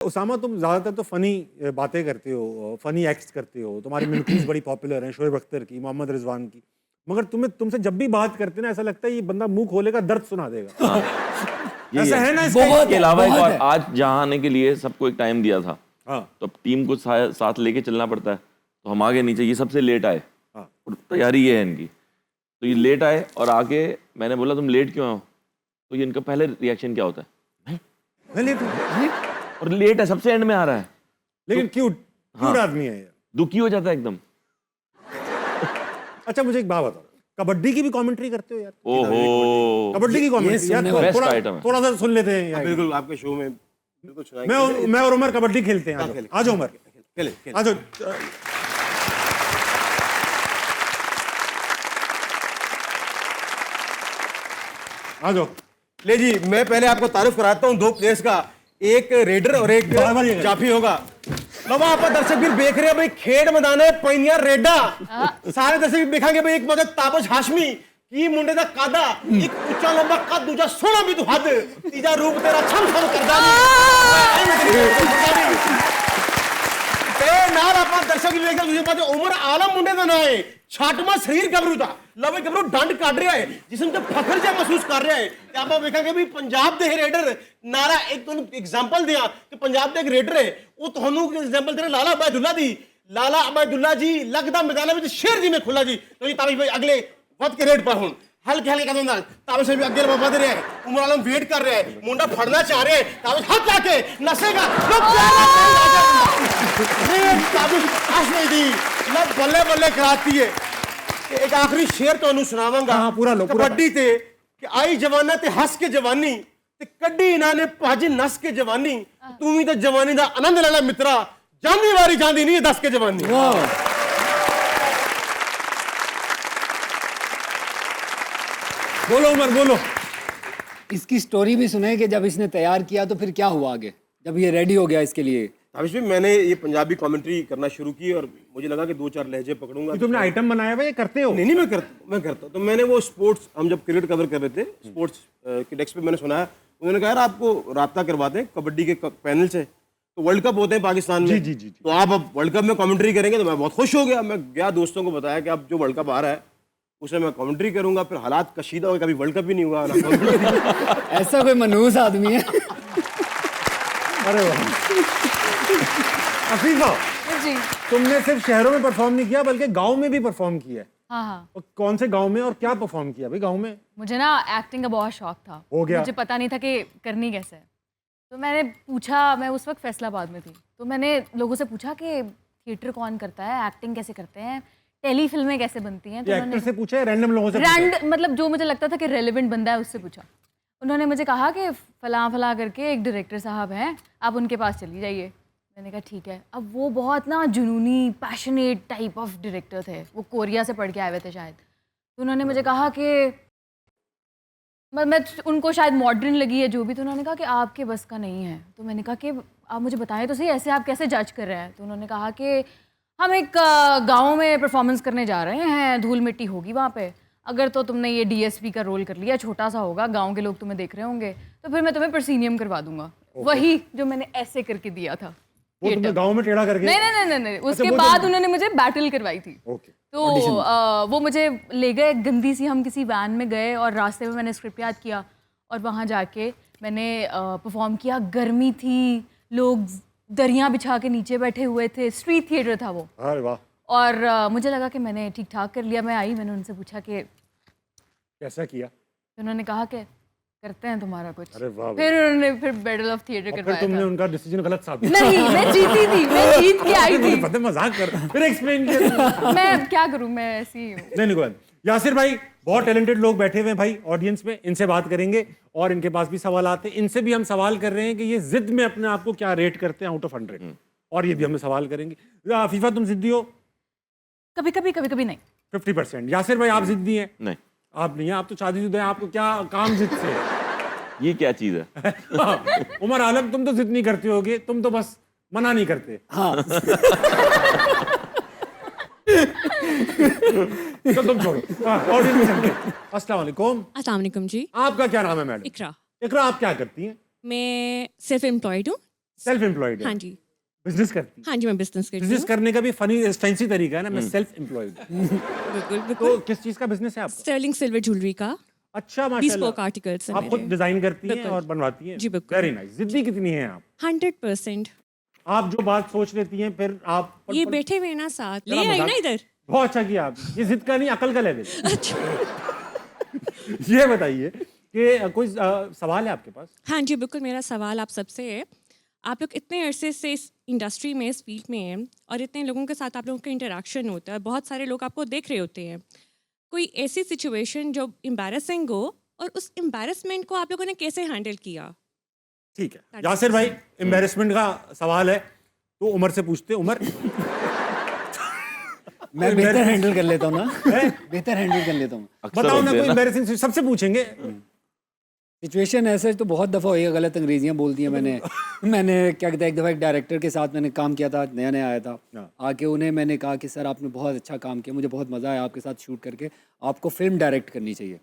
उसामा, तुम ज्यादातर तो फनी बातें करते हो, फनी एक्ट्स करते हो, तुम्हारी मिमिक्रीज बड़ी पॉपुलर हैं, शोएब अख्तर की, मोहम्मद रिजवान की, मगर तुमसे जब भी बात करते ना ऐसा लगता है ये बंदा मुंह खोलेगा दर्द सुना देगा। ऐसा है ना? इसके अलावा एक और, आज जहाँ आने के लिए सबको एक टाइम दिया था, हाँ, तो अब टीम को साथ लेके चलना पड़ता है, तो हम आगे नीचे, ये सबसे लेट आए, हाँ, और तैयारी ये है इनकी, तो ये लेट आए और आके मैंने बोला तुम लेट क्यों आओ, तो ये इनका पहले रिएक्शन क्या होता है, मैं लेट हूँ। और लेट है, सबसे एंड में आ रहा है, लेकिन क्यूट आदमी है यार, दुखी हो जाता है एकदम। अच्छा मुझे एक बात बताओ, कबड्डी की भी कमेंट्री करते हो यार? ओहो, कबड्डी की कमेंट्री यार, बेस्ट आइटम है। थोड़ा सा सुन लेते हैं यार। बिल्कुल आपके शो में बिल्कुल सुनाएंगे। मैं और उमर कबड्डी खेलते हैं, आ जाओ उमर, खेले आ जाओ। आ जाओ। ले जी, मैं पहले आपको तारुफ कराता हूँ दो प्लेयर्स का, एक रेडर और एक जाफी होगा। बाबा आप दर्शक भी देख रहे हैं भाई, खेड़ मैदान है पैनिया रेडा, सारे दर्शक भी देखेंगे भाई, एक मदद ताबश हाशमी की मुंडे दा कादा, एक ऊंचा लंबा कद, दूजा सोना भी तू हद, तीजा रूप तेरा छम छम करदा ए नाल आपा दर्शक भी देख रहे हैं, उमर आलम मुंडे दा ना है, छाटमा शरीर गबरू था, लवे गबरू डंड काट रहा है, जिसम ते फखर जा महसूस कर रहा है। ते आपा वेखांगे भी पंजाब दे रेडर नारा, एक तुहानू एग्जांपल दिया कि पंजाब दे एक रेडर है, वो तुहानू एग्जांपल दे लाला अबैदुल्ला दी, लाला अबैदुल्ला जी लगदा मैदान में शेर जी में खुला जी, तो ये तारीफ भाई अगले वक्त के रेड पर हुन हल्के हल्के कदम नाल ताबे से भी अगे वध रहा है, उमर आलम वेट कर रहा है, मुंडा फड़ना चाह रहे हैं, ताबे हाथ लाके नसेगा, बल्ले बल्ले कराती है। एक आखिरी शेर तो सुनावांगा, हाँ, पूरा लो, पूरा कबड्डी ते कि आई जवाना ते हंस के जवानी ते कड्डी इन्हां ने भाजी नस के जवानी, तू भी तो जवानी दा आनंद लेना मित्रा, जांदी वारी जांदी नहीं दस के जवानी। बोलो उमर बोलो। इसकी स्टोरी भी सुने कि जब इसने तैयार किया तो फिर क्या हुआ आगे, जब ये रेडी हो गया इसके लिए? अभी भी मैंने ये पंजाबी कमेंट्री करना शुरू की और मुझे लगा कि दो चार लहजे पकड़ूंगा। तुमने आइटम बनाया हुआ, ये करते हो? नहीं मैं करता तो मैंने वो स्पोर्ट्स, हम जब क्रिकेट कवर कर रहे थे स्पोर्ट्स के डेस्क पे मैंने सुनाया, उन्होंने कहा यार आपको राब्ता करवाते हैं कबड्डी के पैनल से, तो वर्ल्ड कप होते हैं पाकिस्तान में, जी। तो आप अब वर्ल्ड कप में कमेंट्री करेंगे, तो मैं बहुत खुश हो गया। मैं गया दोस्तों को बताया कि अब जो वर्ल्ड कप आ रहा है उसे मैं कमेंट्री करूंगा, फिर हालात कशीदा हो, कभी वर्ल्ड कप भी नहीं हुआ ना। ऐसा कोई मनहूस आदमी है। अरे वाह। अफीफा जी। तुमने सिर्फ शहरों में परफॉर्म नहीं किया बल्कि गांव में भी परफॉर्म किया है। हाँ। और कौन से गांव में और क्या परफॉर्म किया भाई गांव में? मुझे ना एक्टिंग का बहुत शौक था, हो गया। मुझे पता नहीं था कि करनी कैसे है, तो मैंने पूछा, मैं उस वक्त फैसलाबाद में थी, तो मैंने लोगों से पूछा कि थिएटर कौन करता है, एक्टिंग कैसे करते हैं, टेली फिल्में कैसे बनती हैं, तो एक्टर से पूछा है, रैंडम लोगों से पूछा? मतलब जो मुझे लगता था कि रेलिवेंट बंदा है उससे पूछा। उन्होंने मुझे कहा कि फला करके एक डायरेक्टर साहब हैं, आप उनके पास चली जाइए। मैंने कहा ठीक है। अब वो बहुत ना जुनूनी पैशनेट टाइप ऑफ डायरेक्टर थे, वो कोरिया से पढ़ के आए हुए थे शायद, तो उन्होंने मुझे कहा कि मैं उनको शायद मॉडर्न लगी है जो भी, तो उन्होंने कहा कि आपके बस का नहीं है। तो मैंने कहा कि आप मुझे बताएं तो सही, ऐसे आप कैसे जज कर रहे हैं? तो उन्होंने कहा कि हम एक गांव में परफॉर्मेंस करने जा रहे हैं, धूल मिट्टी होगी वहाँ पे, अगर तो तुमने ये डीएसपी का रोल कर लिया, छोटा सा होगा, गांव के लोग तुम्हें देख रहे होंगे, तो फिर मैं तुम्हें परसीनियम करवा दूंगा। वही जो मैंने ऐसे करके दिया था, वो तुमने गांव में टेढ़ा करके? नहीं। उसके बाद उन्होंने मुझे बैटल करवाई थी। तो वो मुझे ले गए गंदी सी, हम किसी वैन में गए और रास्ते में मैंने स्क्रिप्ट याद किया और वहाँ जाके मैंने परफॉर्म किया। गर्मी थी, लोग दरियाँ बिछा के नीचे बैठे हुए थे, स्ट्रीट थिएटर था वो। अरे वाह। और मुझे लगा कि मैंने ठीक ठाक कर लिया। मैं आई, मैंने उनसे पूछा कि कैसा किया, तो उन्होंने कहा कि करते हैं तुम्हारा कुछ। अरे वाह। फिर उन्होंने फिर बैटल ऑफ थिएटर करवाया। तुमने उनका डिसीजन गलत साबित? नहीं, मैं जीती थी, मैं जीत के आई थी। पता मजाक कर, फिर एक्सप्लेन किया। मैं क्या करूं, मैं ऐसी ही हूं। नहीं कोई। यासिर भाई, बहुत टैलेंटेड लोग बैठे हुए हैं भाई ऑडियंस में, इनसे बात करेंगे और इनके पास भी सवाल आते हैं। इनसे भी हम सवाल कर रहे हैं कि ये जिद में अपने आप को क्या रेट करते हैं आउट ऑफ 100, और ये भी हमें सवाल करेंगे। आफीफा तुम जिद्दी हो? कभी कभी नहीं। 50%। यासिर भाई आप जिद्दी हैं? नहीं, आप नहीं हैं, आप तो शादीशुदा हैं, आपको क्या काम जिद से? ये क्या चीज है? उमर आलम तुम तो जिद नहीं करते होगे, तुम तो बस मना नहीं करते। हाँ। तो तुम छोड़ो। ऑडियंस में चलते हैं। अस्सलाम वालेकुम। अस्सलाम वालेकुम जी। आपका क्या नाम है मैडम? इकरा। इकरा, आप क्या करती हैं? मैं सेल्फ एम्प्लॉयड हूँ, सेल्फ एम्प्लॉयड हाँ जी, बिजनेस करती हाँ जी, मैं बिजनेस करती बिजनेस हूँ। करने का भी फनी फैंसी तरीका है ना, मैं सेल्फ एम्प्लॉयड बिल्कुल तो बिल्कुल। किस चीज का बिजनेस है आपका? स्टर्लिंग सिल्वर ज्वेलरी का अच्छा bespoke माशाल्लाह, articles हैं आप खुद मेरे। डिजाइन करती हैं बिल्कुल। और बनवाती हैं? जी, बिल्कुल। Very nice. जिद्दी कितनी हैं आप? 100%। आप जो बात सोच लेती हैं फिर आप ये बैठे हुए ना साथ, जरा ले आई ना मजाक- इधर। बहुत अच्छा किया आप। ये जिद का नहीं, अकल का लेवल। अच्छा। ये बताइए कि कोई सवाल है आपके पास? हाँ जी, बिल्कुल मेरा सवाल आप सबसे है, आप लोग इतने अरसे से इस इंडस्ट्री में, इस फील्ड में हैं और इतने लोगों के साथ आप लोगों का इंटरेक्शन होता है, बहुत सारे लोग आपको देख रहे होते हैं। कोई ऐसी सिचुएशन जो एम्बैरेसिंग हो और उस एम्बैरेसमेंट को आप लोगों ने कैसे हैंडल किया? ठीक है यासिर भाई, एम्बेरसमेंट का सवाल है तो उमर से पूछते। उमर मैं बेहतर हैंडल कर लेता हूँ ना, बेहतर हैंडल कर लेता हूँ। अक्सर बताओ ना होते हैं कोई एम्बेरसिंग, सबसे पूछेंगे। सिचुएशन ऐसे तो बहुत दफ़ा हुई है, गलत अंग्रेजियाँ बोल दी हैं मैंने क्या कहते हैं, एक दफ़ा एक डायरेक्टर के साथ मैंने काम किया था, नया नया आया था। आके उन्हें मैंने कहा कि सर आपने बहुत अच्छा काम किया, मुझे बहुत मज़ा आया आपके साथ शूट करके, आपको फिल्म डायरेक्ट करनी चाहिए।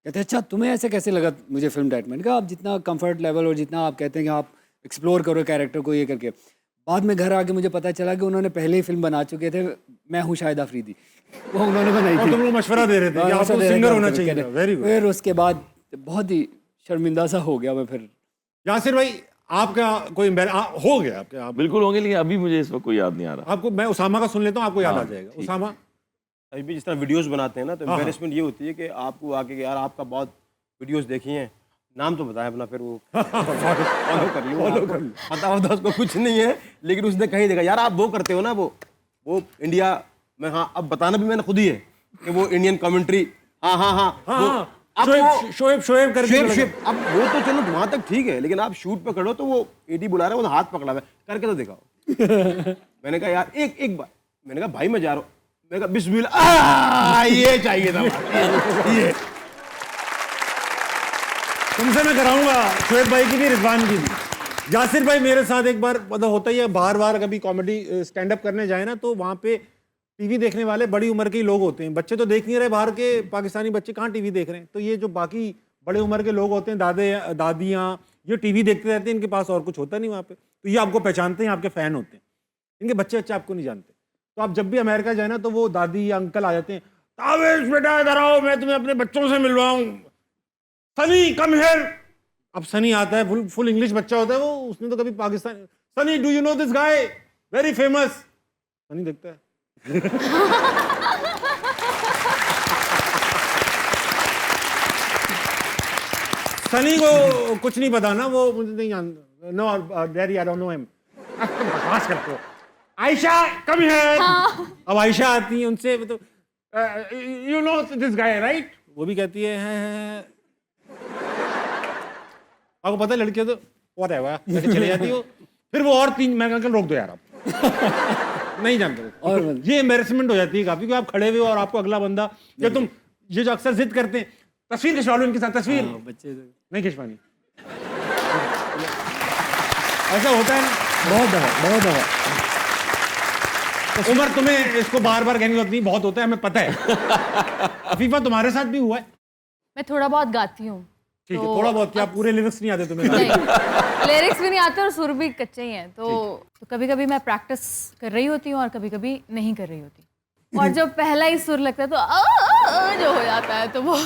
कहते अच्छा तुम्हें ऐसे कैसे लगा मुझे फिल्म डायरेक्ट? मैंने कहा आप जितना कंफर्ट लेवल और जितना आप कहते हैं कि आप एक्सप्लोर करो कैरेक्टर को, ये करके। बाद में घर आके मुझे पता चला कि उन्होंने पहले ही फिल्म बना चुके थे, मैं हूँ शाहिद अफरीदी, वो उन्होंने बनाई और थी। तुम लोग मशवरा दे रहे थे कि आपको सिंगर होना चाहिए था। Very good. फिर उसके बाद बहुत ही शर्मिंदा सा हो गया मैं फिर। यासिर भाई, आपका कोई हो गया आपके आप बिल्कुल होंगे, लेकिन अभी मुझे इस वक्त कोई याद नहीं आ रहा। आपको मैं उसामा का सुन लेता हूँ, आपको याद आ जाएगा। उसामा अभी भी जिस तरह वीडियोस बनाते हैं ना, तो एम्बेरसमेंट ये होती है कि आपको आके यार आपका बहुत वीडियोस देखी हैं, नाम तो बताएं अपना, फिर वो फॉलो कर लूँ। पता होता उसको कुछ नहीं है, लेकिन उसने कहीं देखा यार आप वो करते हो ना, वो इंडिया में। हाँ, अब बताना भी मैंने खुद ही है कि वो इंडियन कमेंट्री। हाँ हाँ हाँ हाँ, शोएब कर शेप। अब वो तो चलो वहां तक ठीक है, लेकिन आप शूट पे खड़ो तो वो एडी बुला रहा है, वो हाथ पकड़ा हुआ है, करके तो दिखाओ। मैंने कहा यार एक बार, मैंने कहा भाई मैं जा रहा हूँ, मैंने कहा बिस्मिल्लाह, ये चाहिए था ये। तुमसे मैं कराऊंगा, शोएब भाई की भी, रिजवान की भी। यासिर भाई मेरे साथ एक बार मतलब होता ही है, बार बार कभी कॉमेडी स्टैंड अप करने जाए ना, तो वहाँ पे टीवी देखने वाले बड़ी उम्र के ही लोग होते हैं। बच्चे तो देख नहीं रहे, बाहर के पाकिस्तानी बच्चे कहाँ टीवी देख रहे हैं। तो ये जो बाकी बड़े उम्र के लोग होते हैं, दादे दादियाँ, ये टीवी देखते रहते हैं, इनके पास और कुछ होता नहीं वहाँ पे, तो ये आपको पहचानते हैं, आपके फैन होते हैं। इनके बच्चे आपको नहीं जानते। तो आप जब भी अमेरिका जाए ना, तो वो दादी या अंकल आ जाते हैं, तावेश बेटा इधर आओ, मैं तुम्हें अपने बच्चों से मिलवाऊं, सनी कम हियर। अब सनी आता है, फुल इंग्लिश बच्चा होता है वो, उसने तो कभी Pakistan, Sunny do you know this guy very famous. Sunny देखता है सनी को कुछ नहीं पता ना, वो मुझे नहीं जानता। No daddy I don't know him. बकवास करते हो। Ayesha come here. अब आयशा आती है, उनसे तो you know this guy right, वो भी कहती है। आपको पता है लड़की तो व्हाटएवर लेके चले जाती हो, फिर वो और तीन, मैं अंकल रोक दो यार आप नहीं जानते। और ये एम्बैरेसमेंट हो जाती है काफी, आप खड़े हुए हो और आपको अगला बंदा, ये तुम ये जो अक्सर जिद करते हैं, तस्वीर खिंचवा लो इनके साथ, तस्वीर बच्चे नहीं खिंचवानी। ऐसा होता है बहुत दफ़ा उमर, तुम्हें इसको बार बार कहने की जरूरत नहीं, बहुत होता है, हमें पता है। अफीफा तुम्हारे साथ भी हुआ है? मैं थोड़ा बहुत गाती हूँ। ठीक है, थोड़ा बहुत, क्या पूरे लिरिक्स नहीं आते तुम्हें? नहीं, लिरिक्स भी नहीं आते और सुर भी कच्चे ही हैं। तो कभी कभी मैं प्रैक्टिस कर रही होती हूँ और कभी कभी नहीं कर रही होती। और जब पहला ही सुर लगता है तो जो हो जाता है, तो वो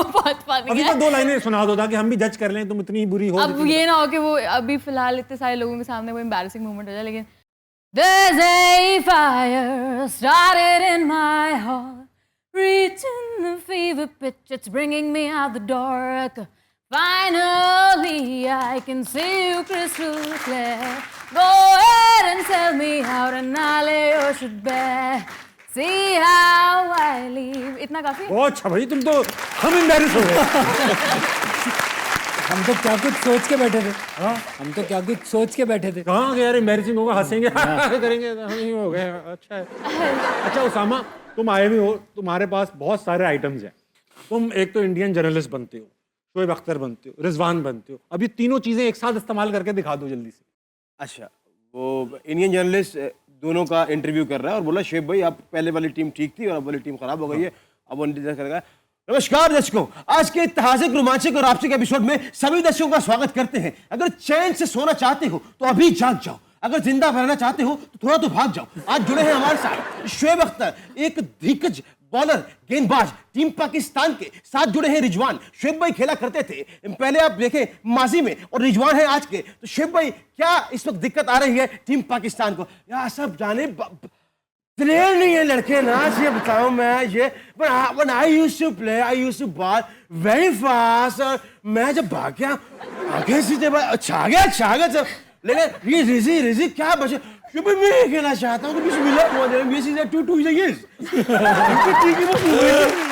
बहुत फनी अभी है। तो दो लाइनें सुना दो ताकि हम भी जज कर लें, तुम इतनी ही बुरी हो। अब ये ना हो कि वो अभी फिलहाल इतने सारे लोगों के सामने वो एम्बैरेसिंग मोमेंट हो जाए, लेकिन There's a fire started in my heart, reaching the fever pitch, it's bringing me out the dark. Finally, I can see you crystal clear. Go ahead and tell me how to naile your should bear. See how I leave. इतना काफी? बहुत अच्छा भाई, तुम तो हम embarrass हो गए। हम तो क्या कुछ सोच के बैठे थे। हाँ, हम तो क्या कुछ सोच के बैठे थे। कहाँ गया यार, एम्बैरेसिंग होगा, हंसेंगे करेंगे, हम ही हो गए। अच्छा है। अच्छा उसामा, तुम आए भी हो, तुम्हारे पास बहुत सारे आइटम्स हैं। तुम एक तो इंडियन जर्नलिस्ट बनते हो, शोएब अख्तर बनते हो, रिजवान बनते हो, अब ये तीनों चीजें एक साथ इस्तेमाल करके दिखा दो जल्दी से। अच्छा, वो इंडियन जर्नलिस्ट दोनों का इंटरव्यू कर रहा है और बोला शेब भाई आप पहले वाली टीम ठीक थी और अब वाली टीम खराब हो गई है, अब वो इंतजार करेगा। नमस्कार दर्शकों, आज के ऐतिहासिक, रोमांचक और आपसिक एपिसोड में सभी दर्शकों का स्वागत करते हैं। अगर चैन से सोना चाहते हो तो अभी जाग जाओ, अगर जिंदा रहना चाहते हो तो थोड़ा तो भाग जाओ। आज जुड़े हैं हमारे साथ शोएब अख्तर, एक दिग्गज बॉलर, गेंदबाज, टीम पाकिस्तान के साथ जुड़े हैं रिजवान। शोएब भाई खेला करते थे पहले, आप देखें माजी में, और रिजवान है आज के। तो शोएब भाई, क्या इस वक्त दिक्कत आ रही है टीम पाकिस्तान को? यार सब जाने प्लेयर नहीं है लड़के ना, ये बताऊं मैं, ये when I used to play, I used to ball very fast, और मैं जब भाग गया आगे सीधे छा गया सब। लेकिन ये रिजी क्या बचे, मैं खेलना चाहता हूँ तो बिस्मिल्लाह, ये सीधे 2-2 ठीक है।